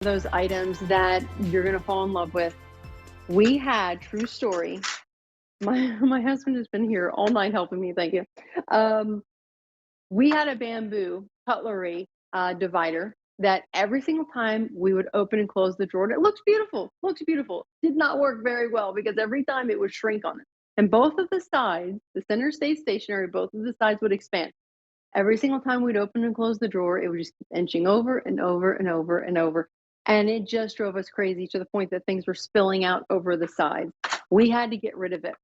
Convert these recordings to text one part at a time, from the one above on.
those items that you're gonna fall in love with. We had, true story, my husband has been here all night helping me, thank you. Um, we had a bamboo cutlery, divider that every single time we would open and close the drawer, and it looks beautiful, did not work very well because every time it would shrink on it. And both of the sides, the center stayed stationary, both of the sides would expand. Every single time we'd open and close the drawer, it would just keep inching over and over and over and over. And it just drove us crazy to the point that things were spilling out over the sides. We had to get rid of it.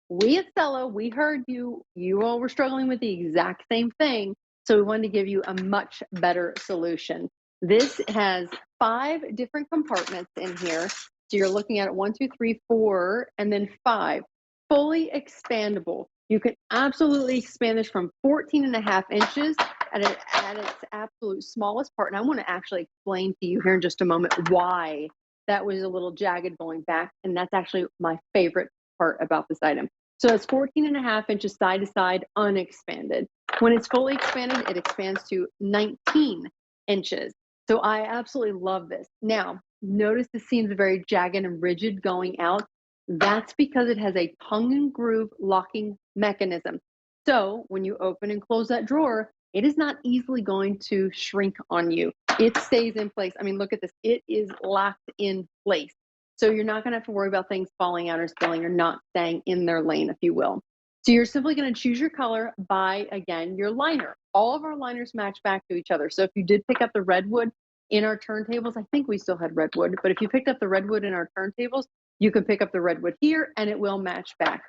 We at Cella, we heard you. You all were struggling with the exact same thing. So we wanted to give you a much better solution. This has 5 different compartments in here. So you're looking at 1, 2, 3, 4, and then 5. Fully expandable. You can absolutely expand this from 14.5 inches at its absolute smallest part. And I want to actually explain to you here in just a moment why that was a little jagged going back. And that's actually my favorite part about this item. So it's 14.5 inches side to side, unexpanded. When it's fully expanded, it expands to 19 inches. So I absolutely love this. Now, notice this seems very jagged and rigid going out. That's because it has a tongue and groove locking mechanism. So when you open and close that drawer, it is not easily going to shrink on you. It stays in place. I mean, look at this. It is locked in place. So you're not going to have to worry about things falling out or spilling or not staying in their lane, if you will. So you're simply going to choose your color by, again, your liner. All of our liners match back to each other. So if you did pick up the redwood in our turntables, I think we still had redwood, but if you picked up the redwood in our turntables, you can pick up the redwood here and it will match back.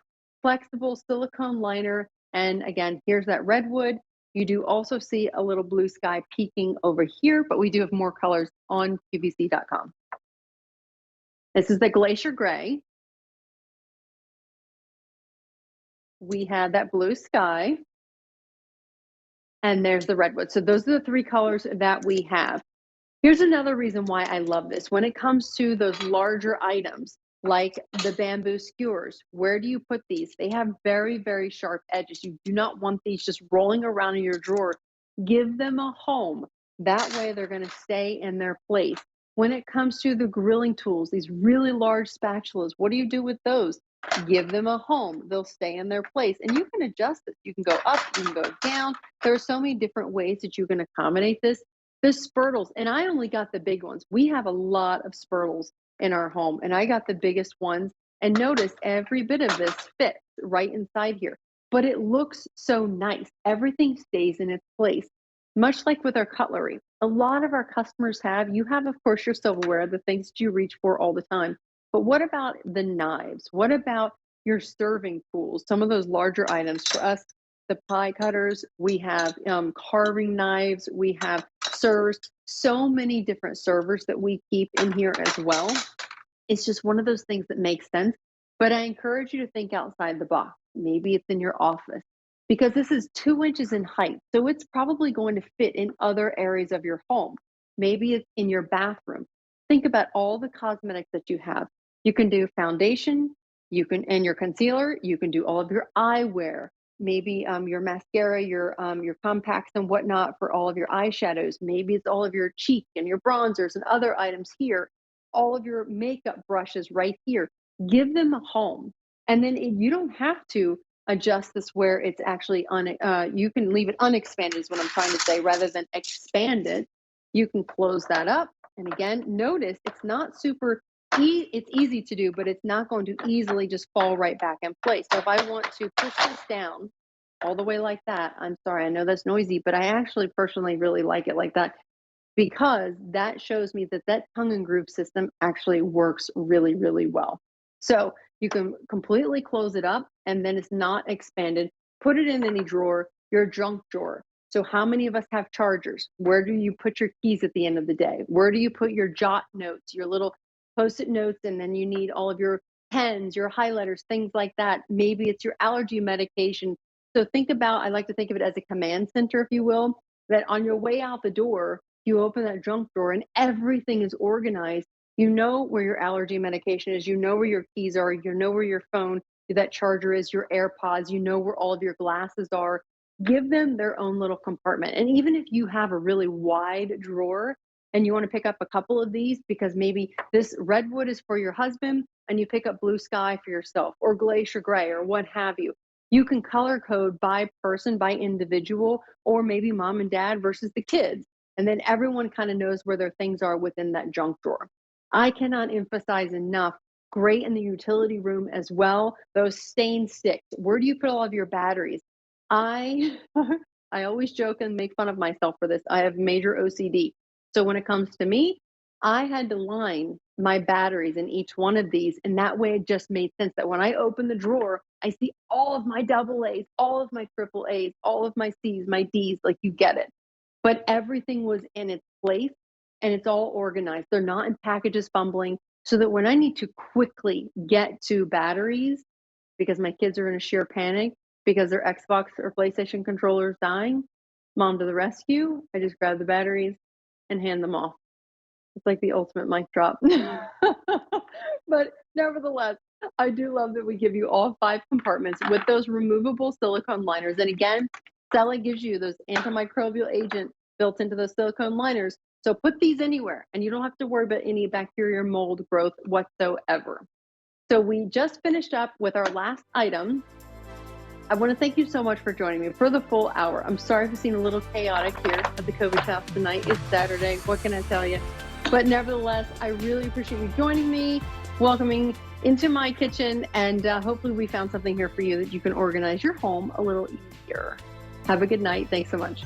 Flexible silicone liner. And again, here's that redwood. You do also see a little blue sky peeking over here, but we do have more colors on QVC.com. This is the glacier gray. We have that blue sky. And there's the redwood. So those are the 3 colors that we have. Here's another reason why I love this. When it comes to those larger items, like the bamboo skewers, where do you put these? They have very, very sharp edges. You do not want these just rolling around in your drawer. Give them a home. That way they're going to stay in their place. When it comes to the grilling tools, these really large spatulas, what do you do with those? Give them a home. They'll stay in their place. And you can adjust this. You can go up, you can go down. There are so many different ways that you can accommodate this. The spurtles, and I only got the big ones. We have a lot of spurtles in our home, and I got the biggest ones. And notice every bit of this fits right inside here, but it looks so nice. Everything stays in its place, much like with our cutlery. A lot of our customers you have, of course, your silverware, the things that you reach for all the time. But what about the knives? What about your serving tools? Some of those larger items for us, the pie cutters, we have carving knives, we have servers, so many different servers that we keep in here as well. It's just one of those things that makes sense. But I encourage you to think outside the box. Maybe it's in your office because this is 2 inches in height. So it's probably going to fit in other areas of your home. Maybe it's in your bathroom. Think about all the cosmetics that you have. You can do foundation, and your concealer, you can do all of your eyewear, maybe your mascara, your compacts and whatnot for all of your eyeshadows. Maybe it's all of your cheek and your bronzers and other items here. All of your makeup brushes right here. Give them a home, and then you don't have to adjust this where it's actually you can leave it unexpanded is what I'm trying to say, rather than expand it. You can close that up, and again, notice it's not super. It's easy to do, but it's not going to easily just fall right back in place. So if I want to push this down all the way like that, I'm sorry, I know that's noisy, but I actually personally really like it like that because that shows me that that tongue and groove system actually works really, really well. So you can completely close it up and then it's not expanded. Put it in any drawer, your junk drawer. So how many of us have chargers? Where do you put your keys at the end of the day? Where do you put your jot notes, your little post-it notes, and then you need all of your pens, your highlighters, things like that. Maybe it's your allergy medication. So I like to think of it as a command center, if you will, that on your way out the door, you open that junk drawer and everything is organized. You know where your allergy medication is, you know where your keys are, you know where your phone, that charger is, your AirPods, you know where all of your glasses are. Give them their own little compartment. And even if you have a really wide drawer, and you want to pick up a couple of these because maybe this redwood is for your husband and you pick up blue sky for yourself, or glacier gray, or what have you. You can color code by person, by individual, or maybe mom and dad versus the kids. And then everyone kind of knows where their things are within that junk drawer. I cannot emphasize enough, great in the utility room as well, those stain sticks. Where do you put all of your batteries? I I always joke and make fun of myself for this. I have major OCD. So when it comes to me, I had to line my batteries in each one of these. And that way it just made sense that when I open the drawer, I see all of my double A's, all of my triple A's, all of my C's, my D's, like you get it. But everything was in its place and it's all organized. They're not in packages fumbling, so that when I need to quickly get to batteries because my kids are in a sheer panic because their Xbox or PlayStation controller is dying, mom to the rescue. I just grab the batteries and hand them off. It's like the ultimate mic drop. But nevertheless, I do love that we give you all 5 compartments with those removable silicone liners. And again, Cella gives you those antimicrobial agent built into those silicone liners. So put these anywhere and you don't have to worry about any bacteria or mold growth whatsoever. So we just finished up with our last item. I want to thank you so much for joining me for the full hour. I'm sorry for seeing a little chaotic here at the COVID house tonight. It's Saturday. What can I tell you? But nevertheless, I really appreciate you joining me, welcoming into my kitchen, and hopefully we found something here for you that you can organize your home a little easier. Have a good night. Thanks so much.